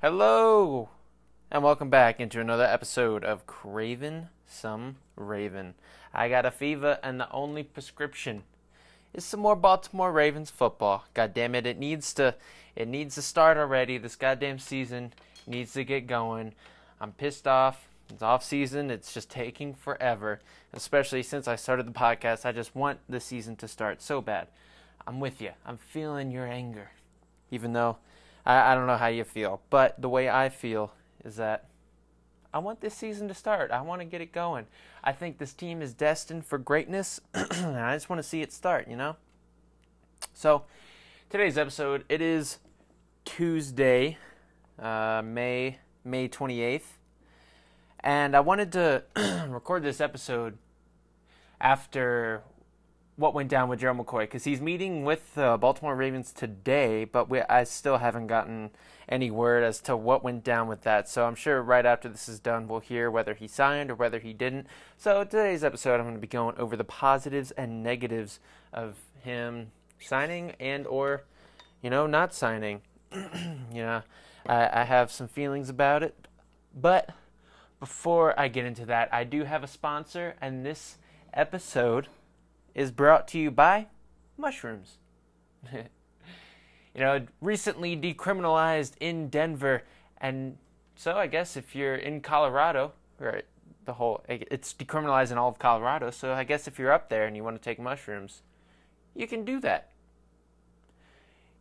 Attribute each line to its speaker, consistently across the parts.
Speaker 1: Hello, and welcome back into another episode of Craven Some Raven. I got a fever, and the only prescription is some more Baltimore Ravens football. God damn it, it needs to start already. This goddamn season needs to get going. I'm pissed off. It's off season. It's just taking forever, especially since I started the podcast. I just want the season to start so bad. I'm with you. I'm feeling your anger, even though I don't know how you feel, but the way I feel is that I want this season to start. I want to get it going. I think this team is destined for greatness, and I just want to see it start, you know? So, today's episode, it is Tuesday, May 28th, and I wanted to record this episode after what went down with Gerald McCoy, because he's meeting with the Baltimore Ravens today, but I still haven't gotten any word as to what went down with that. So I'm sure right after this is done, we'll hear whether he signed or whether he didn't. So today's episode, I'm going to be going over the positives and negatives of him signing and or, not signing. I have some feelings about it. But before I get into that, I do have a sponsor, and this episode is brought to you by mushrooms. Recently decriminalized in Denver, and so I guess if you're in Colorado, right, it's decriminalized in all of Colorado, so I guess if you're up there and you want to take mushrooms, you can do that.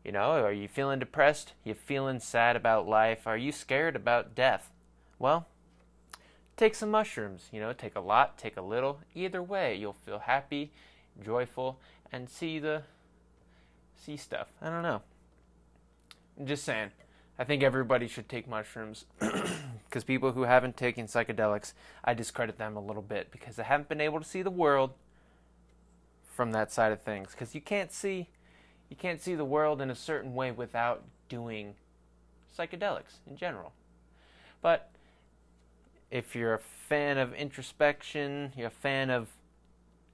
Speaker 1: Are you feeling depressed? You feeling sad about life? Are you scared about death? Well, take some mushrooms. Take a lot, take a little. Either way, you'll feel happy, joyful, and see stuff. I don't know. I'm just saying. I think everybody should take mushrooms, because people who haven't taken psychedelics, I discredit them a little bit because they haven't been able to see the world from that side of things. Because you can't see the world in a certain way without doing psychedelics in general. But if you're a fan of introspection, you're a fan of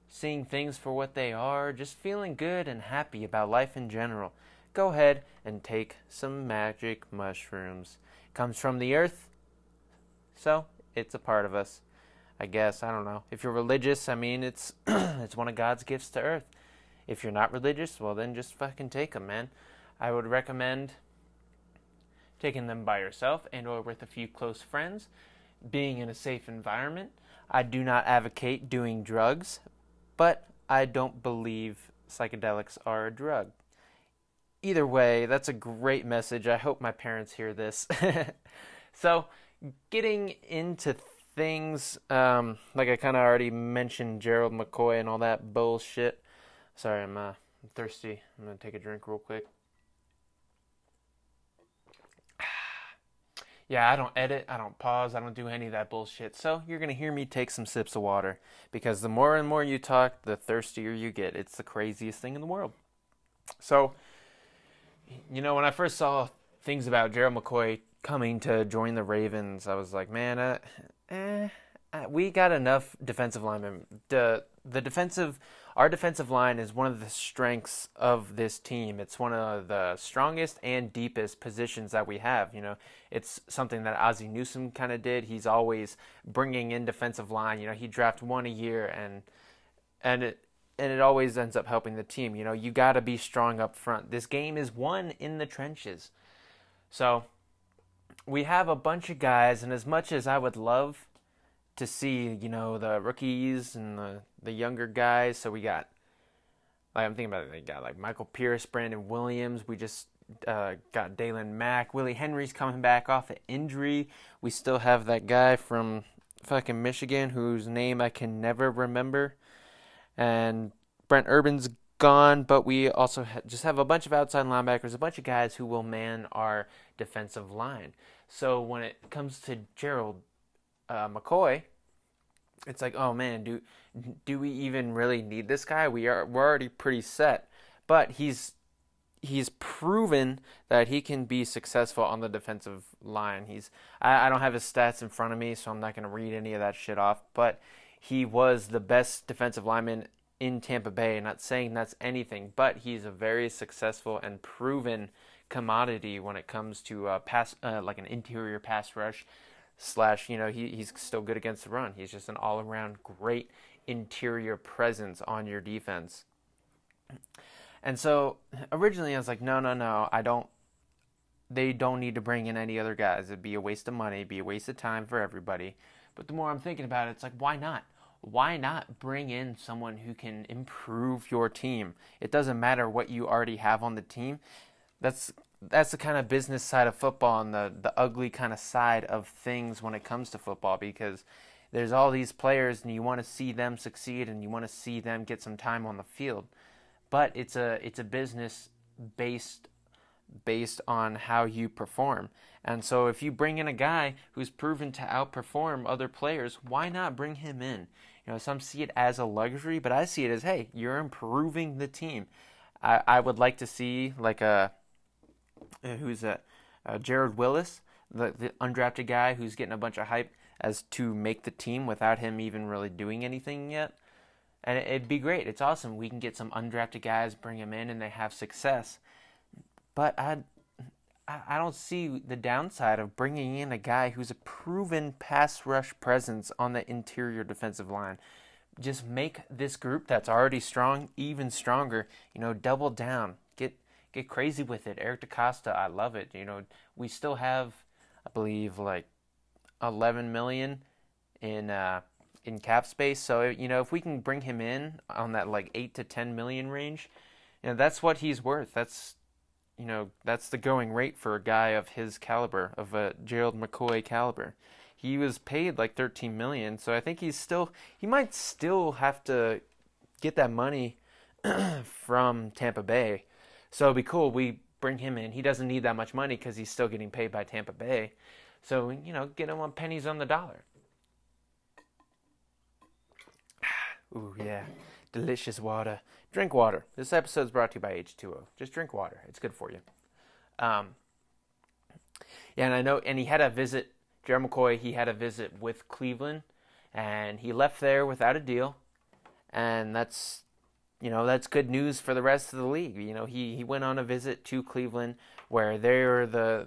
Speaker 1: seeing things for what they are, just feeling good and happy about life in general, go ahead and take some magic mushrooms. It comes from the earth, so it's a part of us, I guess. I don't know. If you're religious, it's it's one of God's gifts to earth. If you're not religious, well then just fucking take them, man. I would recommend taking them by yourself and or with a few close friends, being in a safe environment. I do not advocate doing drugs, but I don't believe psychedelics are a drug. Either way, that's a great message. I hope my parents hear this. So, getting into things, like I kind of already mentioned Gerald McCoy and all that bullshit. Sorry, I'm thirsty. I'm going to take a drink real quick. Yeah, I don't edit, I don't pause, I don't do any of that bullshit. So you're going to hear me take some sips of water, because the more and more you talk, the thirstier you get. It's the craziest thing in the world. So, when I first saw things about Gerald McCoy coming to join the Ravens, I was like, man, we got enough defensive linemen. Our defensive line is one of the strengths of this team. It's one of the strongest and deepest positions that we have. It's something that Ozzie Newsome kind of did. He's always bringing in defensive line. He drafts one a year, and it always ends up helping the team. You got to be strong up front. This game is won in the trenches. So we have a bunch of guys, and as much as I would love to see, the rookies and the younger guys. So we got, I'm thinking about it, they got like Michael Pierce, Brandon Williams. We just got Dalen Mack. Willie Henry's coming back off an injury. We still have that guy from fucking Michigan whose name I can never remember. And Brent Urban's gone, but we also just have a bunch of outside linebackers, a bunch of guys who will man our defensive line. So when it comes to Gerald McCoy, it's like, oh man, do we even really need this guy? We're already pretty set, but he's proven that he can be successful on the defensive line. I don't have his stats in front of me, so I'm not going to read any of that shit off, but he was the best defensive lineman in Tampa Bay. Not saying that's anything, but he's a very successful and proven commodity when it comes to like an interior pass rush / he's still good against the run. He's just an all-around great interior presence on your defense. And so originally I was like, no, they don't need to bring in any other guys. It'd be a waste of money, it'd be a waste of time for everybody. But the more I'm thinking about it, it's like, why not? Why not bring in someone who can improve your team? It doesn't matter what you already have on the team. That's the kind of business side of football and the ugly kind of side of things when it comes to football, because there's all these players and you want to see them succeed and you want to see them get some time on the field. But it's a business based on how you perform. And so if you bring in a guy who's proven to outperform other players, why not bring him in? Some see it as a luxury, but I see it as, hey, you're improving the team. I would like to see like Jared Willis, the undrafted guy who's getting a bunch of hype as to make the team without him even really doing anything yet. And it'd be great. It's awesome. We can get some undrafted guys, bring them in, and they have success. But I don't see the downside of bringing in a guy who's a proven pass rush presence on the interior defensive line. Just make this group that's already strong even stronger. Double down. Get crazy with it. Eric DaCosta, I love it. We still have, I believe, like $11 million in cap space. So if we can bring him in on that like 8 to 10 million range, that's what he's worth. That's the going rate for a guy of his caliber, of a Gerald McCoy caliber. He was paid like $13 million, so I think he might still have to get that money from Tampa Bay. So it'd be cool. We bring him in. He doesn't need that much money because he's still getting paid by Tampa Bay. So, get him on pennies on the dollar. Ooh, yeah. Delicious water. Drink water. This episode is brought to you by H2O. Just drink water. It's good for you. And I know, and he had a visit, Gerald McCoy, he had a visit with Cleveland, and he left there without a deal. And that's good news for the rest of the league. He went on a visit to Cleveland, where they're the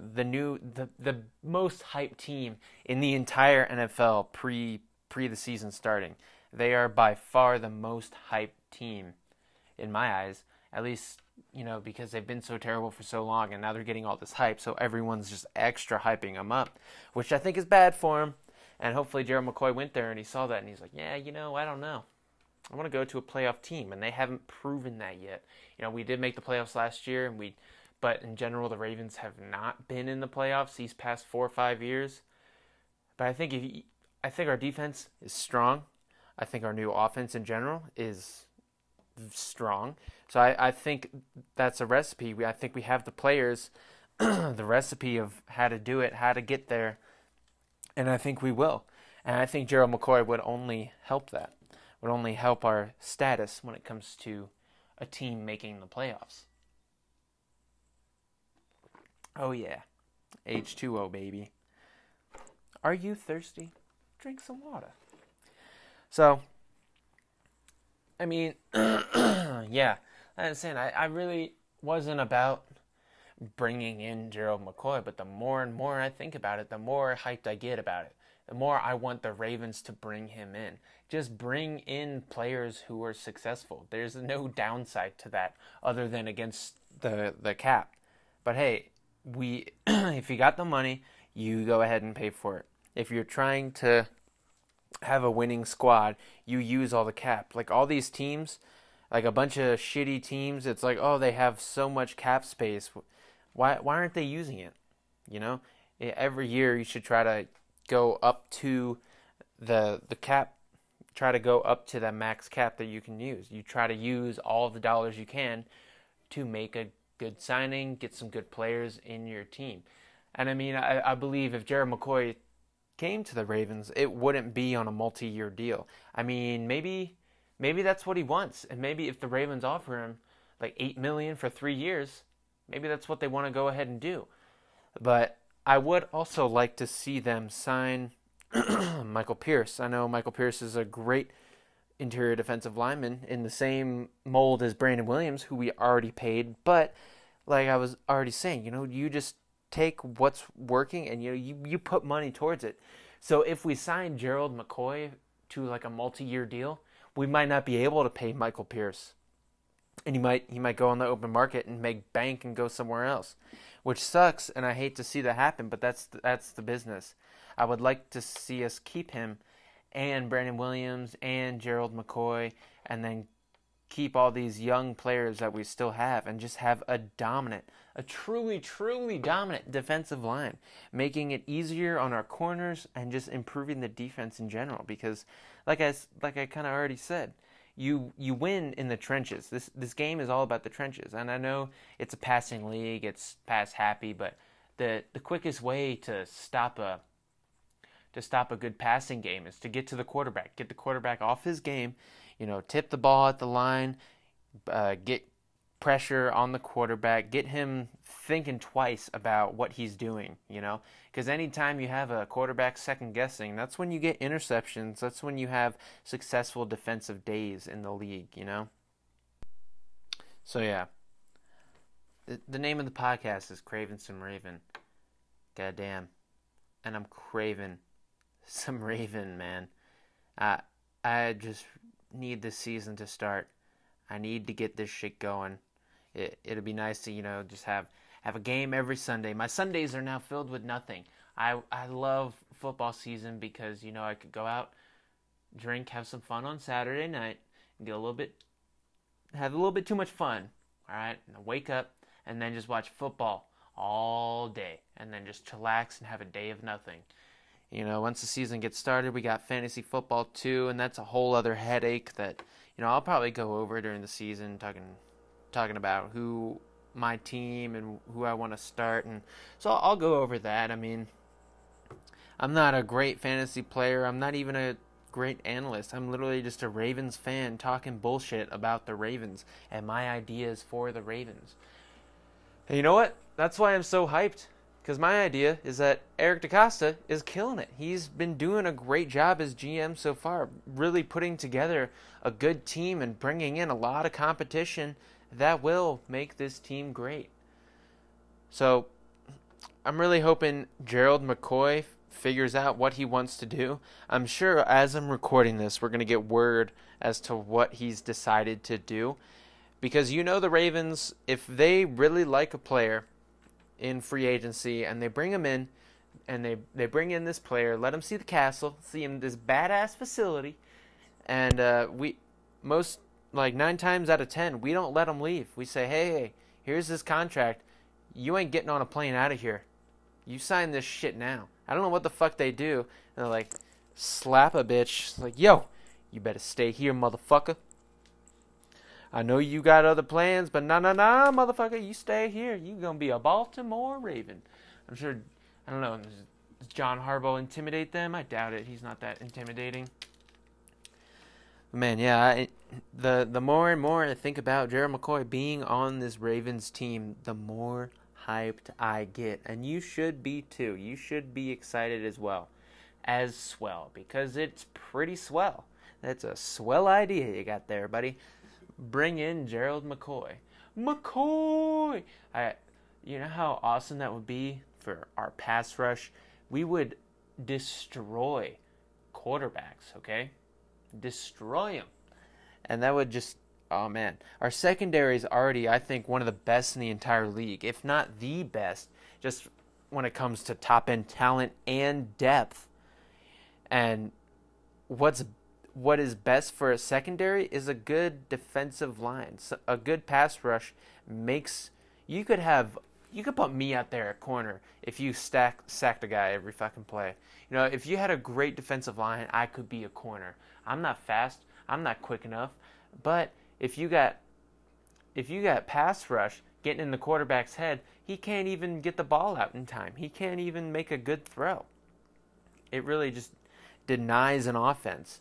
Speaker 1: most hyped team in the entire NFL pre the season starting. They are by far the most hyped team in my eyes, at least, because they've been so terrible for so long, and now they're getting all this hype, so everyone's just extra hyping them up, which I think is bad for him. And hopefully Gerald McCoy went there and he saw that and he's like, yeah, I don't know. I want to go to a playoff team, and they haven't proven that yet. We did make the playoffs last year, but in general, the Ravens have not been in the playoffs these past 4 or 5 years. But I think our defense is strong. I think our new offense in general is strong. So I think that's a recipe. I think we have the players, the recipe of how to do it, how to get there, and I think we will. And I think Gerald McCoy would only help that. Would only help our status when it comes to a team making the playoffs. Oh yeah, H2O, baby. Are you thirsty? Drink some water. So, I mean, yeah, I understand. I really wasn't about bringing in Gerald McCoy, but the more and more I think about it, the more hyped I get about it. The more I want the Ravens to bring him in. Just bring in players who are successful. There's no downside to that other than against the cap. But hey, if you got the money, you go ahead and pay for it. If you're trying to have a winning squad, you use all the cap. Like all these teams, like a bunch of shitty teams, it's like, oh, they have so much cap space. Why aren't they using it? Every year you should try to go up to the cap, try to go up to the max cap that you can use. You try to use all the dollars you can to make a good signing, get some good players in your team. And I mean, I believe if Gerald McCoy came to the Ravens, it wouldn't be on a multi-year deal. I mean, maybe that's what he wants. And maybe if the Ravens offer him like $8 million for 3 years, maybe that's what they want to go ahead and do. But I would also like to see them sign Michael Pierce. I know Michael Pierce is a great interior defensive lineman in the same mold as Brandon Williams, who we already paid. But like I was already saying, you just take what's working and you put money towards it. So if we sign Gerald McCoy to like a multi-year deal, we might not be able to pay Michael Pierce, and he might go on the open market and make bank and go somewhere else, which sucks. And I hate to see that happen, but that's the business. I would like to see us keep him and Brandon Williams and Gerald McCoy, and then keep all these young players that we still have and just have a truly, truly dominant defensive line, making it easier on our corners and just improving the defense in general. Because like I kind of already said, you win in the trenches. This game is all about the trenches. And I know it's a passing league, it's pass happy, but the quickest way to stop a good passing game is to get to the quarterback, get the quarterback off his game, tip the ball at the line, get pressure on the quarterback, get him thinking twice about what he's doing, because anytime you have a quarterback second guessing, that's when you get interceptions, that's when you have successful defensive days in the league, So yeah, the name of the podcast is Craving Some Raven. Goddamn. And I'm craving some Raven, man. I just need this season to start. I need to get this shit going. It'll be nice to, just have a game every Sunday. My Sundays are now filled with nothing. I love football season because, I could go out, drink, have some fun on Saturday night, and have a little bit too much fun, all right? And I wake up and then just watch football all day and then just chillax and have a day of nothing. Once the season gets started, we got fantasy football too, and that's a whole other headache that, I'll probably go over during the season, talking about who my team and who I want to start, and so I'll go over that. I mean, I'm not a great fantasy player. I'm not even a great analyst. I'm literally just a Ravens fan talking bullshit about the Ravens and my ideas for the Ravens. And you know what? That's why I'm so hyped. Because my idea is that Eric DaCosta is killing it. He's been doing a great job as GM so far, really putting together a good team and bringing in a lot of competition that will make this team great. So I'm really hoping Gerald McCoy figures out what he wants to do. I'm sure as I'm recording this, we're going to get word as to what he's decided to do. Because the Ravens, if they really like a player in free agency and they bring him in and they bring in this player, let him see the castle, see him this badass facility, and we most, like 9 times out of 10, we don't let him leave. We say, hey, here's this contract, you ain't getting on a plane out of here, you sign this shit now. I don't know what the fuck they do, and they're like, slap a bitch, like, yo, you better stay here, motherfucker. I know you got other plans, but nah, motherfucker, you stay here. You gonna be a Baltimore Raven. I'm sure, I don't know, does John Harbaugh intimidate them? I doubt it. He's not that intimidating. Man, yeah, the more and more I think about Gerald McCoy being on this Ravens team, the more hyped I get. And you should be too. You should be excited as well. As swell, because it's pretty swell. That's a swell idea you got there, buddy. Bring in Gerald McCoy. McCoy! You know how awesome that would be for our pass rush? We would destroy quarterbacks, okay? Destroy them. And that would just, oh man. Our secondary is already, I think, one of the best in the entire league, if not the best, just when it comes to top-end talent and depth. And what is best for a secondary is a good defensive line. So a good pass rush makes you could put me out there at corner if you sacked a guy every fucking play. If you had a great defensive line, I could be a corner. I'm not fast, I'm not quick enough, but if you got pass rush getting in the quarterback's head, he can't even get the ball out in time. He can't even make a good throw. It really just denies an offense,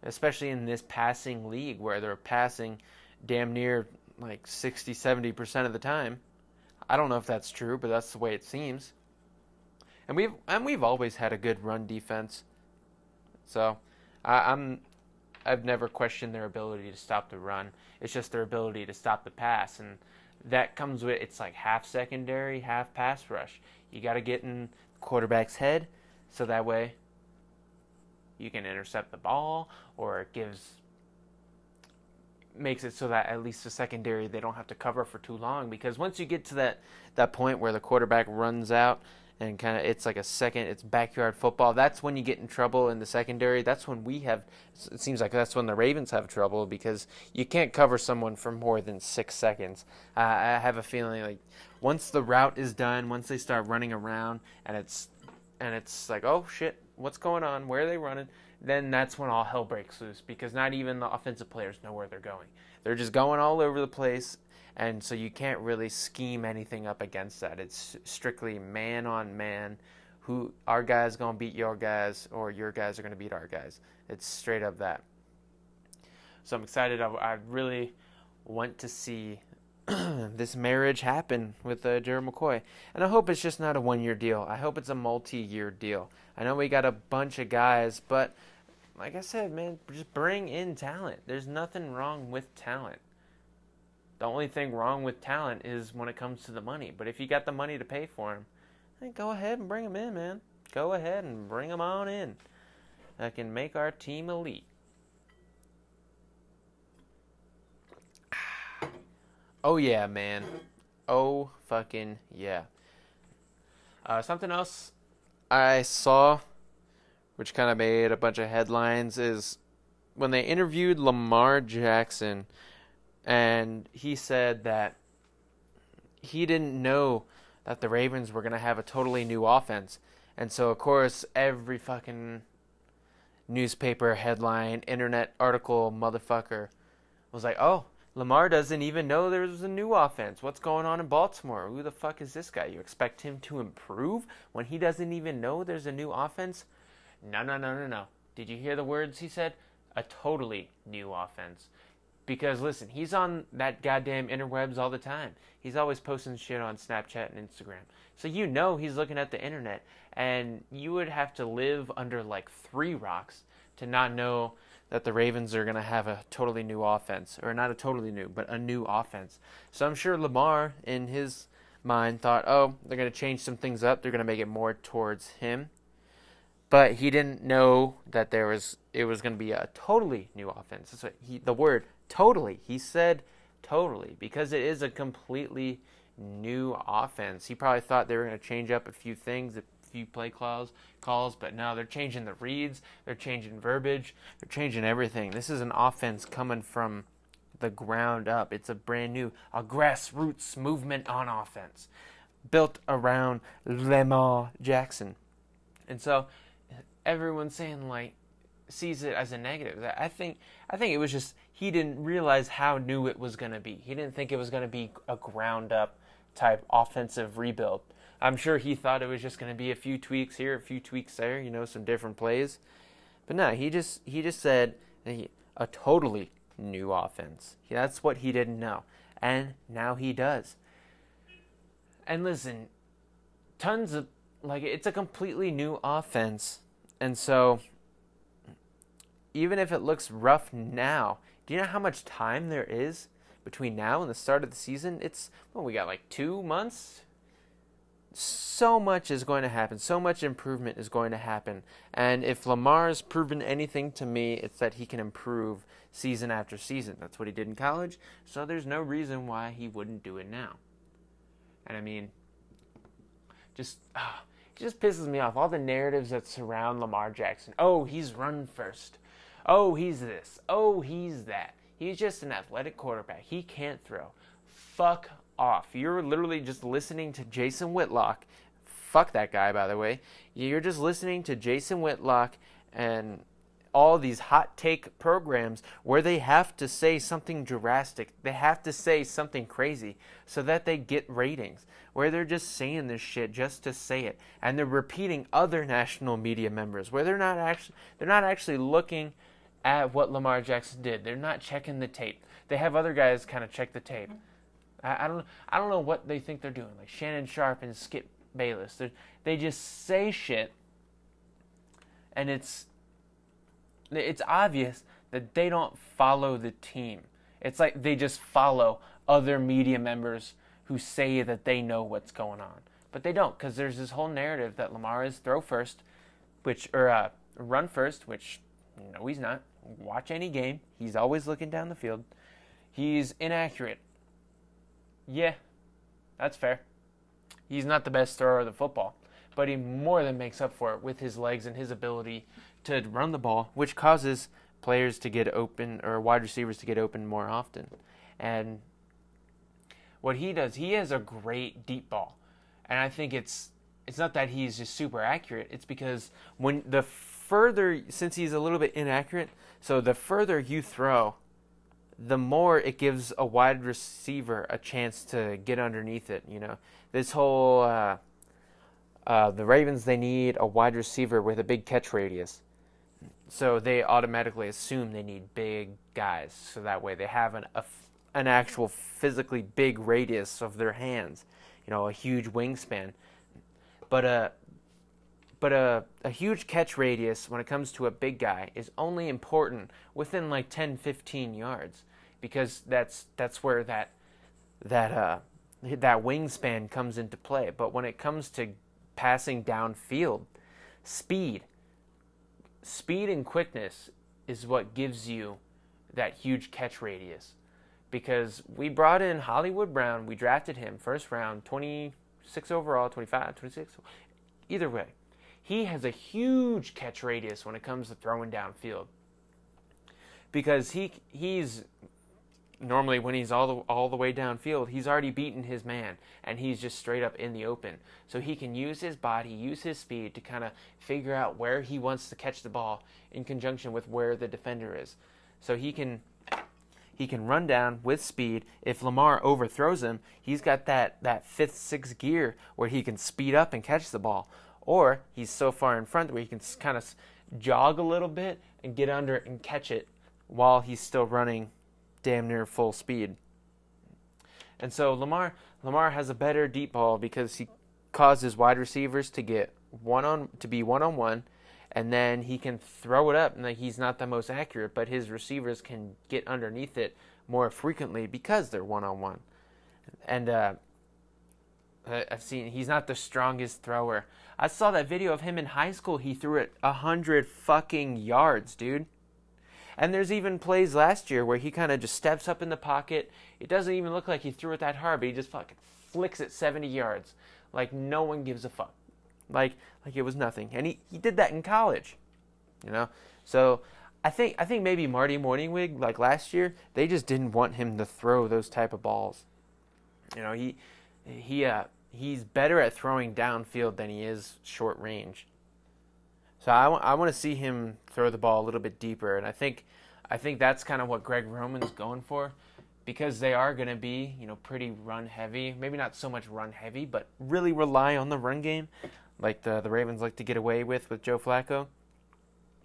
Speaker 1: especially in this passing league where they're passing damn near like 60-70% of the time. I don't know if that's true, but that's the way it seems. And we've always had a good run defense. So I've never questioned their ability to stop the run. It's just their ability to stop the pass, and that comes with, it's like half secondary, half pass rush. You got to get in the quarterback's head so that way you can intercept the ball, or it makes it so that at least the secondary, they don't have to cover for too long. Because once you get to that point where the quarterback runs out and kind of, it's like it's backyard football, that's when you get in trouble in the secondary. That's when it seems like that's when the Ravens have trouble, because you can't cover someone for more than 6 seconds. I have a feeling like once the route is done, once they start running around and it's like, oh shit, what's going on, where are they running, then that's when all hell breaks loose, because not even the offensive players know where they're going. They're just going all over the place, and so you can't really scheme anything up against that. It's strictly man on man. Our guys going to beat your guys, or your guys are going to beat our guys. It's straight up that. So I'm excited. I really want to see this marriage happen with Gerald McCoy. And I hope it's just not a one-year deal. I hope it's a multi-year deal. I know we got a bunch of guys, but like I said, man, just bring in talent. There's nothing wrong with talent. The only thing wrong with talent is when it comes to the money. But if you got the money to pay for him, then go ahead and bring him in, man. Go ahead and bring him on in. That can make our team elite. Oh, yeah, man. Oh, fucking yeah. Something else I saw, which kind of made a bunch of headlines, is when they interviewed Lamar Jackson, and he said that he didn't know that the Ravens were going to have a totally new offense. And so, of course, every fucking newspaper headline, internet article, motherfucker was like, oh, Lamar doesn't even know there's a new offense. What's going on in Baltimore? Who the fuck is this guy? You expect him to improve when he doesn't even know there's a new offense? No. Did you hear the words he said? A totally new offense. Because, listen, he's on that goddamn interwebs all the time. He's always posting shit on Snapchat and Instagram. So you know he's looking at the internet. And you would have to live under like 3 rocks to not know that the Ravens are going to have a totally new offense. Or not a totally new, but a new offense. So I'm sure Lamar, in his mind, thought, oh, they're going to change some things up. They're going to make it more towards him. But he didn't know that it was going to be a totally new offense. That's what the word totally. He said totally, because it is a completely new offense. He probably thought they were going to change up a few things, a few play calls, but no, they're changing the reads, they're changing verbiage, they're changing everything. This is an offense coming from the ground up. It's a brand new, a grassroots movement on offense, built around Lamar Jackson. And so everyone's saying, like, sees it as a negative. I think it was just he didn't realize how new it was going to be. He didn't think it was going to be a ground up type offensive rebuild. I'm sure he thought it was just going to be a few tweaks here, a few tweaks there, some different plays. But no, he just said a totally new offense. That's what he didn't know. And now he does. And listen, it's a completely new offense. And so, even if it looks rough now, do you know how much time there is between now and the start of the season? We got like 2 months? So much is going to happen. So much improvement is going to happen. And if Lamar's proven anything to me, it's that he can improve season after season. That's what he did in college. So there's no reason why he wouldn't do it now. And I mean, it just pisses me off. All the narratives that surround Lamar Jackson. Oh, he's run first. Oh, he's this. Oh, he's that. He's just an athletic quarterback. He can't throw. Fuck off. You're literally just listening to Jason Whitlock. Fuck that guy, by the way. You're just listening to Jason Whitlock and all these hot take programs where they have to say something drastic. They have to say something crazy so that they get ratings. Where they're just saying this shit just to say it. And they're repeating other national media members where they're not actually looking at what Lamar Jackson did. They're not checking the tape. They have other guys kind of check the tape. I don't know what they think they're doing. Like Shannon Sharp and Skip Bayless. They just say shit, and it's obvious that they don't follow the team. It's like they just follow other media members who say that they know what's going on. But they don't, because there's this whole narrative that Lamar is throw first, or run first, which no, he's not. Watch any game. He's always looking down the field. He's inaccurate. Yeah, that's fair. He's not the best thrower of the football, but he more than makes up for it with his legs and his ability to run the ball, which causes players to get open, or wide receivers to get open more often. And what he does, he has a great deep ball. And I think it's not that he's just super accurate. It's because since he's a little bit inaccurate, so the further you throw, the more it gives a wide receiver a chance to get underneath it. This whole the Ravens, they need a wide receiver with a big catch radius. So they automatically assume they need big guys, so that way they have an actual physically big radius of their hands, a huge wingspan. But a huge catch radius when it comes to a big guy is only important within like 10, 15 yards, because that's where that wingspan comes into play. But when it comes to passing downfield, speed and quickness is what gives you that huge catch radius. Because we brought in Hollywood Brown, we drafted him first round, 26 overall, 25, 26, either way. He has a huge catch radius when it comes to throwing downfield. Because he's normally, when he's all the way downfield, he's already beaten his man, and he's just straight up in the open. So he can use his body, use his speed to kind of figure out where he wants to catch the ball in conjunction with where the defender is. So he can run down with speed. If Lamar overthrows him, he's got that fifth, sixth gear where he can speed up and catch the ball. Or he's so far in front where he can kind of jog a little bit and get under it and catch it while he's still running damn near full speed. And so Lamar has a better deep ball because he causes wide receivers to get one-on-one, and then he can throw it up, and he's not the most accurate, but his receivers can get underneath it more frequently because they're one-on-one. And I've seen he's not the strongest thrower. I saw that video of him in high school. He threw it 100 fucking yards, dude. And there's even plays last year where he kind of just steps up in the pocket. It doesn't even look like he threw it that hard, but he just fucking flicks it 70 yards. Like no one gives a fuck. Like it was nothing. And he did that in college. So I think maybe Marty Morningwig, like last year, they just didn't want him to throw those type of balls. He's better at throwing downfield than he is short range. So I want to see him throw the ball a little bit deeper, and I think that's kind of what Greg Roman's going for, because they are going to be pretty run heavy. Maybe not so much run heavy, but really rely on the run game, like the Ravens like to get away with Joe Flacco.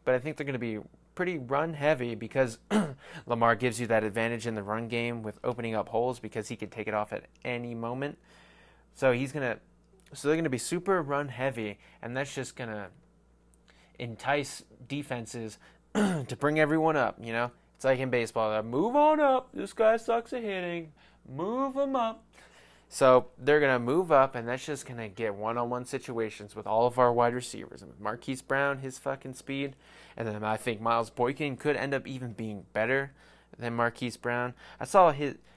Speaker 1: But I think they're going to be pretty run heavy because Lamar gives you that advantage in the run game with opening up holes because he can take it off at any moment. So they're going to be super run heavy, and that's just going to entice defenses to bring everyone up. It's like in baseball, move on up, this guy sucks at hitting, move him up. So they're going to move up, and that's just going to get one-on-one situations with all of our wide receivers. And with Marquise Brown, his fucking speed, and then I think Miles Boykin could end up even being better than Marquise Brown. I saw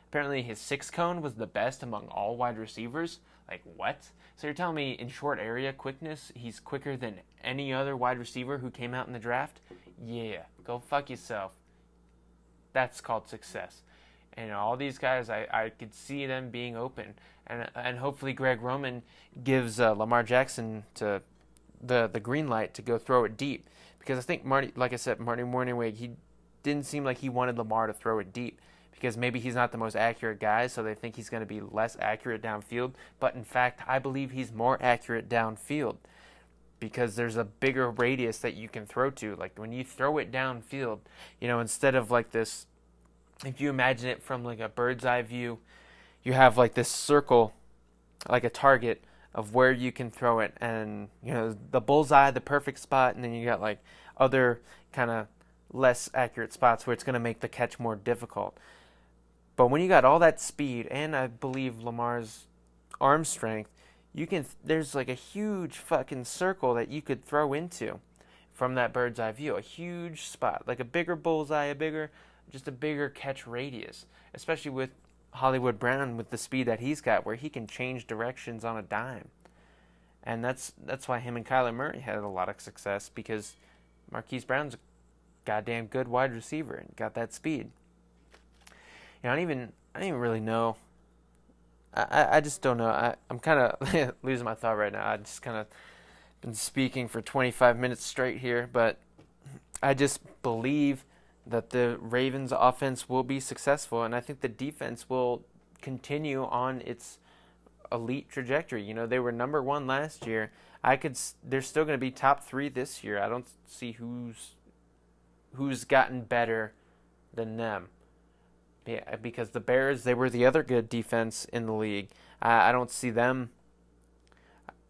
Speaker 1: apparently his 6-cone was the best among all wide receivers. Like, what? So you're telling me in short area quickness, he's quicker than any other wide receiver who came out in the draft? Yeah, go fuck yourself. That's called success. And all these guys, I could see them being open. And hopefully Greg Roman gives Lamar Jackson to the green light to go throw it deep. Because I think Marty Morningwig, he didn't seem like he wanted Lamar to throw it deep. Because maybe he's not the most accurate guy, so they think he's going to be less accurate downfield. But in fact, I believe he's more accurate downfield. Because there's a bigger radius that you can throw to. Like when you throw it downfield, instead of like this, if you imagine it from like a bird's eye view, you have like this circle, like a target of where you can throw it. And, the bullseye, the perfect spot, and then you got like other kind of less accurate spots where it's going to make the catch more difficult. But when you got all that speed, and I believe Lamar's arm strength, there's like a huge fucking circle that you could throw into from that bird's eye view. A huge spot, like a bigger bullseye, just a bigger catch radius, especially with Hollywood Brown with the speed that he's got, where he can change directions on a dime. And that's why him and Kyler Murray had a lot of success, because Marquise Brown's a goddamn good wide receiver and got that speed. I don't even really know. I just don't know. I'm kind of losing my thought right now. I just kind of been speaking for 25 minutes straight here, but I just believe that the Ravens offense will be successful, and I think the defense will continue on its elite trajectory. They were number 1 last year. They're still going to be top 3 this year. I don't see who's gotten better than them. Yeah, because the Bears, they were the other good defense in the league. I don't see them.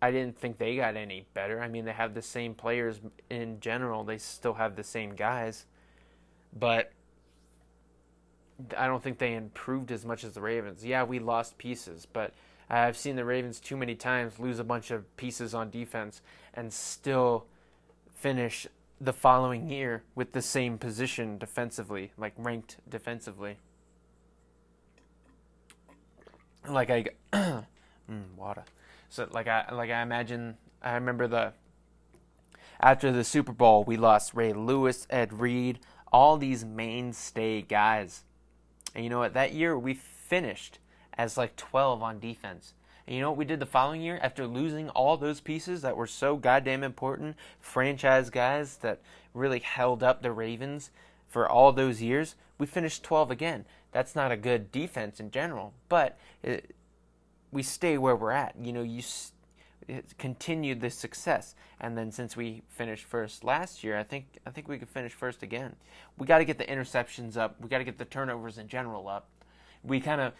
Speaker 1: I didn't think they got any better. I mean, they have the same players in general. They still have the same guys. But I don't think they improved as much as the Ravens. Yeah, we lost pieces, but I've seen the Ravens too many times lose a bunch of pieces on defense and still finish the following year with the same position defensively, like ranked defensively. Water. So I imagine, I remember after the Super Bowl, we lost Ray Lewis, Ed Reed, all these mainstay guys. And you know what? That year we finished as 12 on defense. And you know what we did the following year? After losing all those pieces that were so goddamn important, franchise guys that really held up the Ravens for all those years, we finished 12 again. That's not a good defense in general, but we stay where we're at. You continued this success, and then since we finished first last year, I think we could finish first again. We got to get the interceptions up. We got to get the turnovers in general up. We kind of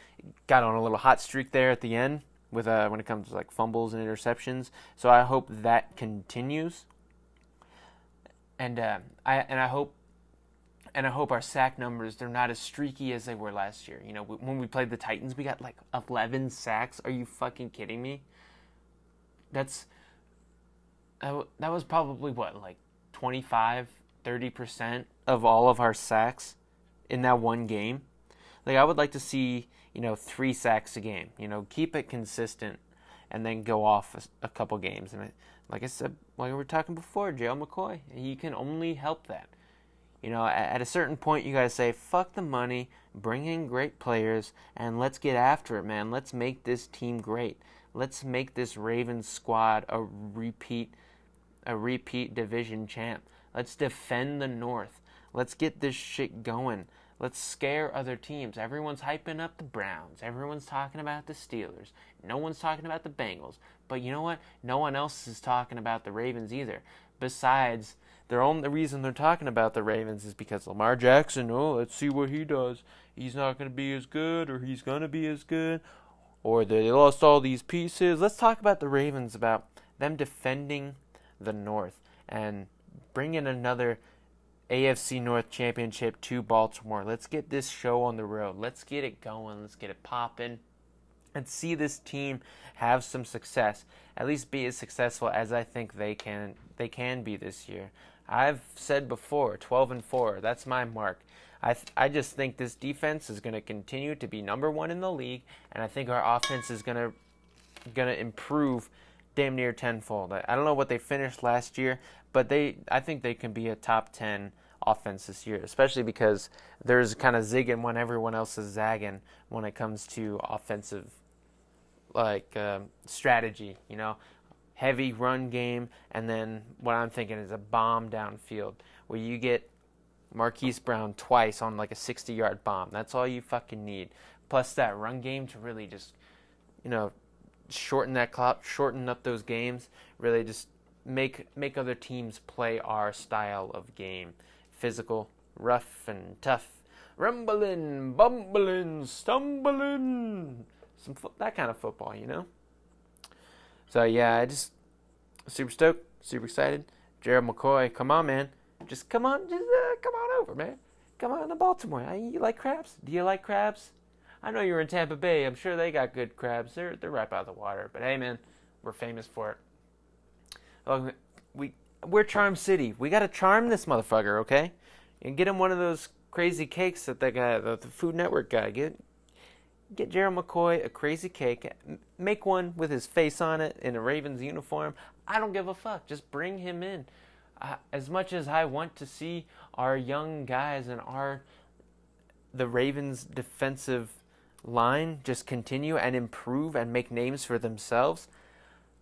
Speaker 1: got on a little hot streak there at the end with when it comes to fumbles and interceptions. So I hope that continues, and I hope our sack numbers, they're not as streaky as they were last year. When we played the Titans, we got 11 sacks. Are you fucking kidding me? That was probably 25, 30% of all of our sacks in that one game. I would like to see, 3 sacks a game. Keep it consistent and then go off a couple games. And like I said, like we were talking before, Gerald McCoy, he can only help that. At a certain point, you got to say, fuck the money, bring in great players, and let's get after it, man. Let's make this team great. Let's make this Ravens squad a repeat division champ. Let's defend the North. Let's get this shit going. Let's scare other teams. Everyone's hyping up the Browns. Everyone's talking about the Steelers. No one's talking about the Bengals. But you know what? No one else is talking about the Ravens either. Besides, the only reason they're talking about the Ravens is because Lamar Jackson, let's see what he does. He's not going to be as good, or he's going to be as good, or they lost all these pieces. Let's talk about the Ravens, about them defending the North and bringing another AFC North championship to Baltimore. Let's get this show on the road. Let's get it going. Let's get it popping. And see this team have some success. At least be as successful as I think they can be this year. I've said before, 12-4. That's my mark. I just think this defense is going to continue to be number 1 in the league, and I think our offense is going to improve damn near tenfold. I don't know what they finished last year, but I think they can be a top 10 offense this year, especially because there's kind of zigging when everyone else is zagging when it comes to offensive strategy, heavy run game, and then what I'm thinking is a bomb downfield where you get Marquise Brown twice on a 60-yard bomb. That's all you fucking need. Plus that run game to really just, shorten that clock, shorten up those games, really just make other teams play our style of game. Physical, rough and tough, rumbling, bumbling, stumbling, that kind of football, So yeah, I just super stoked, super excited. Gerald McCoy, come on, man, come on over, man. Come on to Baltimore. You like crabs? Do you like crabs? I know you're in Tampa Bay. I'm sure they got good crabs. They're right by the water. But hey, man, we're famous for it. Oh, we're Charm City. We got to charm this motherfucker, okay? And get him one of those crazy cakes that guy, the Food Network guy. Get Gerald McCoy a crazy cake. Make one with his face on it in a Ravens uniform. I don't give a fuck. Just bring him in. As much as I want to see our young guys and the Ravens defensive line just continue and improve and make names for themselves,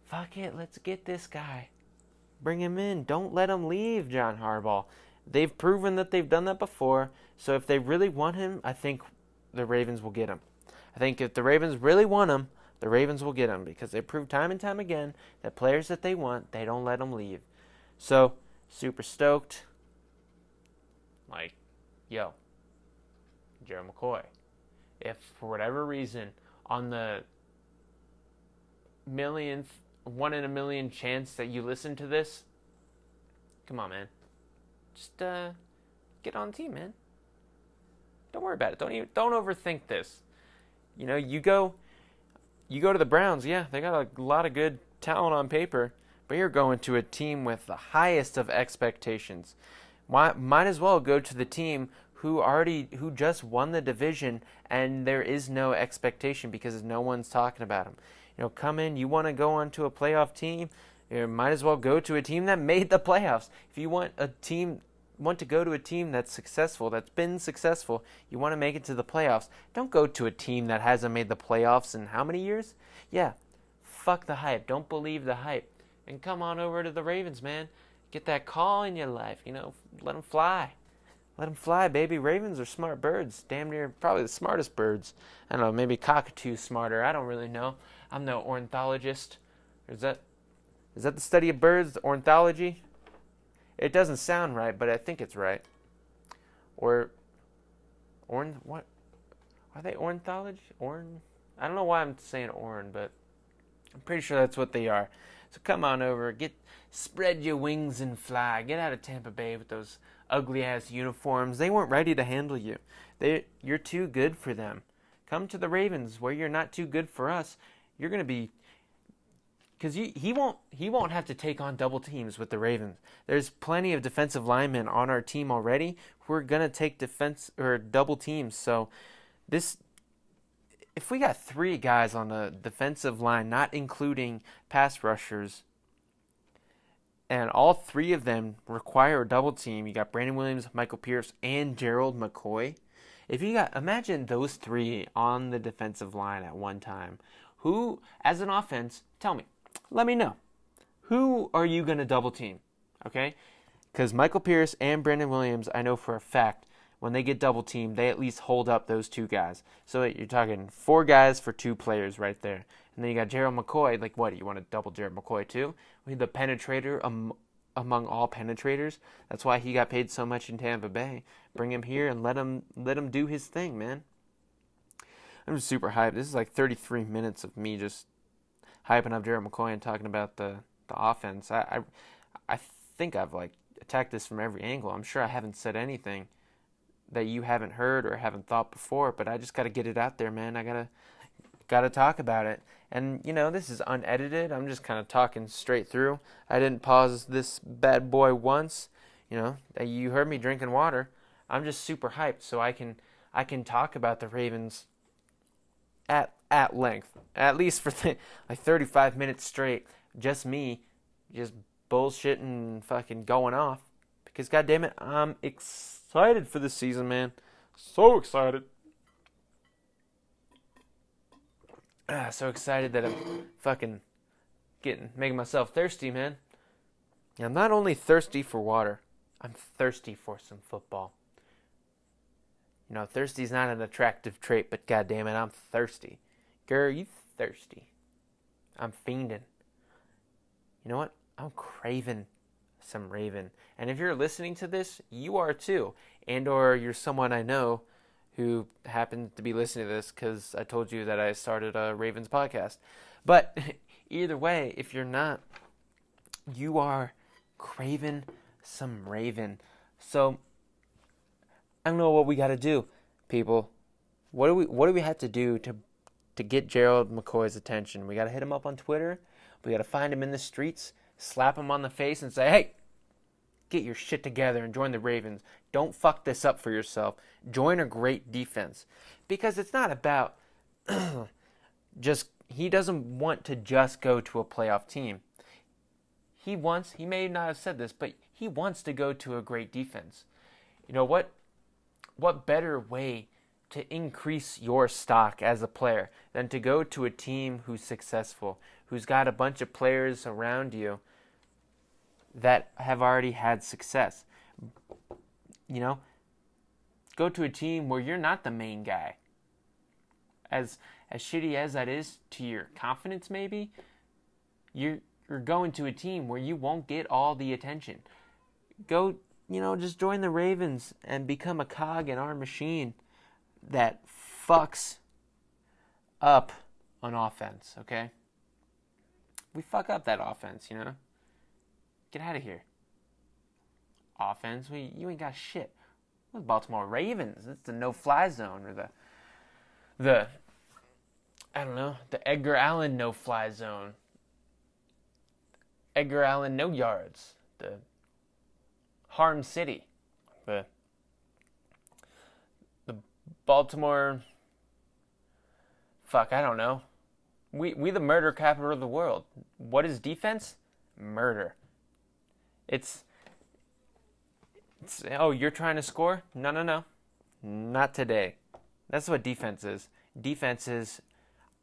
Speaker 1: fuck it, let's get this guy. Bring him in. Don't let him leave, John Harbaugh. They've proven that they've done that before. So if they really want him, I think the Ravens will get him. I think if the Ravens really want him, the Ravens will get him because they proved time and time again that players that they want, they don't let them leave. So, super stoked. Like, yo, Gerald McCoy, if for whatever reason on the millionth, 1 in a million chance that you listen to this, come on, man. Just get on the team, man. Don't worry about it. Don't overthink this. You know, you go to the Browns. Yeah, they got a lot of good talent on paper, but you're going to a team with the highest of expectations. Might as well go to the team who just won the division, and there is no expectation because no one's talking about them. You know, come in, you want to go onto a playoff team, you might as well go to a team that made the playoffs. If you want to go to a team that's successful, that's been successful, you want to make it to the playoffs, don't go to a team that hasn't made the playoffs in how many years? Yeah, fuck the hype. Don't believe the hype. And come on over to the Ravens, man. Get that call in your life, you know, let them fly. Let them fly, baby. Ravens are smart birds. Damn near probably the smartest birds. I don't know, maybe cockatoo's smarter. I don't really know. I'm no ornithologist. Is that the study of birds, the ornithology? It doesn't sound right, but I think it's right. What? Are they ornithology? I don't know why I'm saying orn, but I'm pretty sure that's what they are. So come on over, spread your wings and fly. Get out of Tampa Bay with those ugly-ass uniforms. They weren't ready to handle you. You're too good for them. Come to the Ravens, where you're not too good for us. You're going to be... Because he won't have to take on double teams with the Ravens. There's plenty of defensive linemen on our team already who are going to take double teams. So if we got 3 guys on the defensive line, not including pass rushers, and all 3 of them require a double team, you got Brandon Williams, Michael Pierce, and Gerald McCoy. Imagine those 3 on the defensive line at one time. Who, as an offense, tell me. Let me know. Who are you going to double team? Okay? Because Michael Pierce and Brandon Williams, I know for a fact, when they get double teamed, they at least hold up those 2 guys. So you're talking 4 guys for 2 players right there. And then you got Gerald McCoy. Like, what? You want to double Gerald McCoy too? The penetrator among all penetrators. That's why he got paid so much in Tampa Bay. Bring him here and let him do his thing, man. I'm just super hyped. This is like 33 minutes of me just hyping up Gerald McCoy and talking about the offense. I think I've like attacked this from every angle. I'm sure I haven't said anything that you haven't heard or haven't thought before, but I just got to get it out there, man. I gotta talk about it. And you know, this is unedited. I'm just kind of talking straight through. I didn't pause this bad boy once. You know, you heard me drinking water. I'm just super hyped, so I can talk about the Ravens at length, at least for like 35 minutes straight. Just me, just bullshitting and fucking going off. Because goddamn it, I'm excited for this season, man. So excited. So excited that I'm fucking making myself thirsty, man. And I'm not only thirsty for water, I'm thirsty for some football. You know, thirsty is not an attractive trait, but goddamn it, I'm thirsty. Girl, you thirsty. I'm fiending. You know what? I'm craving some Raven. And if you're listening to this, you are too. And or you're someone I know who happens to be listening to this because I told you that I started a Ravens podcast. But either way, if you're not, you are craving some Raven. So I don't know what we got to do, people. What do we have to do to get Gerald McCoy's attention? We got to hit him up on Twitter. We got to find him in the streets, slap him on the face, and say, "Hey, get your shit together and join the Ravens. Don't fuck this up for yourself. Join a great defense." Because it's not about he doesn't want to just go to a playoff team. He may not have said this, but he wants to go to a great defense. You know what? What better way to increase your stock as a player than to go to a team who's successful, who's got a bunch of players around you that have already had success? You know, go to a team where you're not the main guy. As shitty as that is to your confidence, maybe, you're going to a team where you won't get all the attention. Go, just join the Ravens and become a cog in our machine that fucks up on offense, okay? We fuck up that offense, Get out of here. Offense, you ain't got shit. The Baltimore Ravens, it's the no-fly zone, or the Edgar Allan no-fly zone. Edgar Allan no yards. The Harm City. The Baltimore, I don't know. We the murder capital of the world. What is defense? Murder. It's you're trying to score? No. Not today. That's what defense is. Defense is,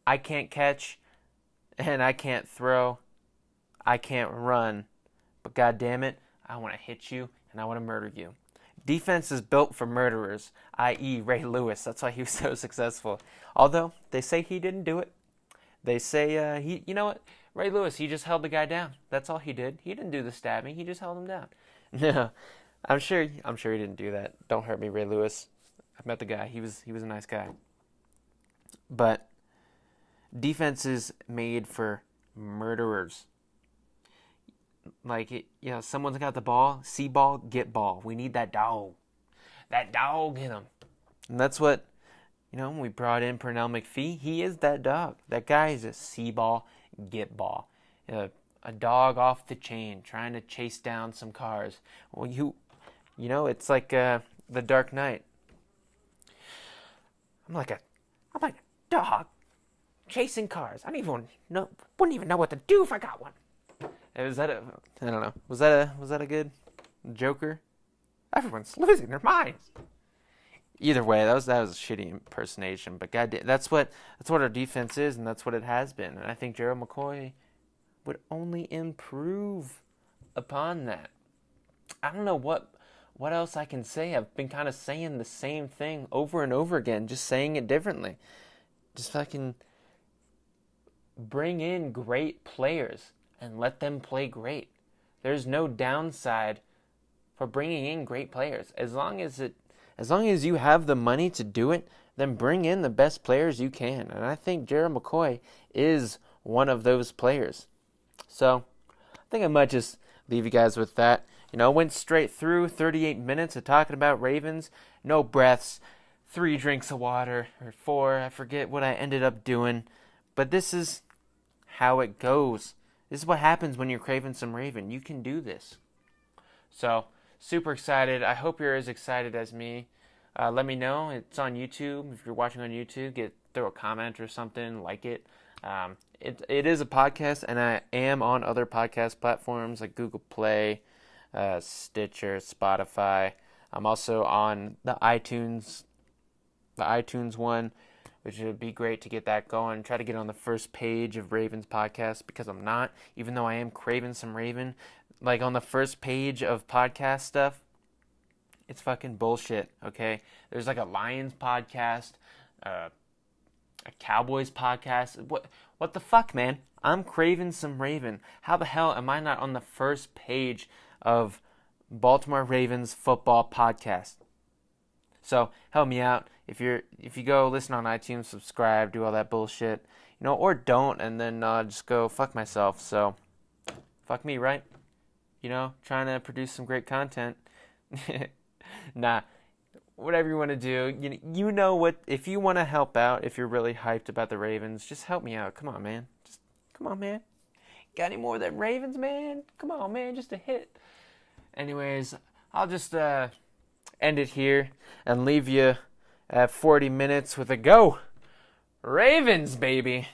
Speaker 1: I can't catch, and I can't throw, I can't run, but God damn it, I want to hit you, and I want to murder you. Defense is built for murderers, i.e. Ray Lewis. That's why he was so successful. Although, they say he didn't do it. They say, you know what? Ray Lewis, he just held the guy down. That's all he did. He didn't do the stabbing. He just held him down. No, I'm sure he didn't do that. Don't hurt me, Ray Lewis. I met the guy. He was a nice guy. But defense is made for murderers. Like, someone's got the ball, see ball, get ball. We need that dog. That dog in him. And that's what, when we brought in Pernell McPhee, he is that dog. That guy is a see ball, get ball. A dog off the chain trying to chase down some cars. Well, it's like the Dark Knight. I'm like a dog chasing cars. Wouldn't even know what to do if I got one. I don't know. Was that a good Joker? Everyone's losing their minds. Either way, that was a shitty impersonation. But goddamn, that's what our defense is, and that's what it has been. And I think Gerald McCoy would only improve upon that. I don't know what else I can say. I've been kind of saying the same thing over and over again, just saying it differently. Just fucking bring in great players and let them play great. There's no downside for bringing in great players. As long as you have the money to do it, then bring in the best players you can. And I think Gerald McCoy is one of those players. So I think I might just leave you guys with that. Went straight through 38 minutes of talking about Ravens. No breaths, 3 drinks of water, or 4. I forget what I ended up doing. But this is how it goes. This is what happens when you're craving some Raven. You can do this. So, super excited. I hope you're as excited as me. Let me know. It's on YouTube. If you're watching on YouTube, throw a comment or something. Like it. It is a podcast, and I am on other podcast platforms like Google Play, Stitcher, Spotify. I'm also on the iTunes one, which would be great to get that going. Try to get on the first page of Raven's podcast, because I'm not, even though I am craving some Raven. Like, on the first page of podcast stuff, it's fucking bullshit, okay? There's like a Lions podcast, a Cowboys podcast. What the fuck, man? I'm craving some Raven. How the hell am I not on the first page of Baltimore Ravens football podcast? So help me out. If you go listen on iTunes, subscribe, do all that bullshit, or don't, and then just go fuck myself. So fuck me, right? Trying to produce some great content. Nah, whatever you want to do. You know what, if you want to help out, if you're really hyped about the Ravens, just help me out. Come on, man. Come on, man. Got any more of them Ravens, man? Come on, man, just a hit. Anyways, I'll just end it here and leave you at 40 minutes with a go. Ravens, baby.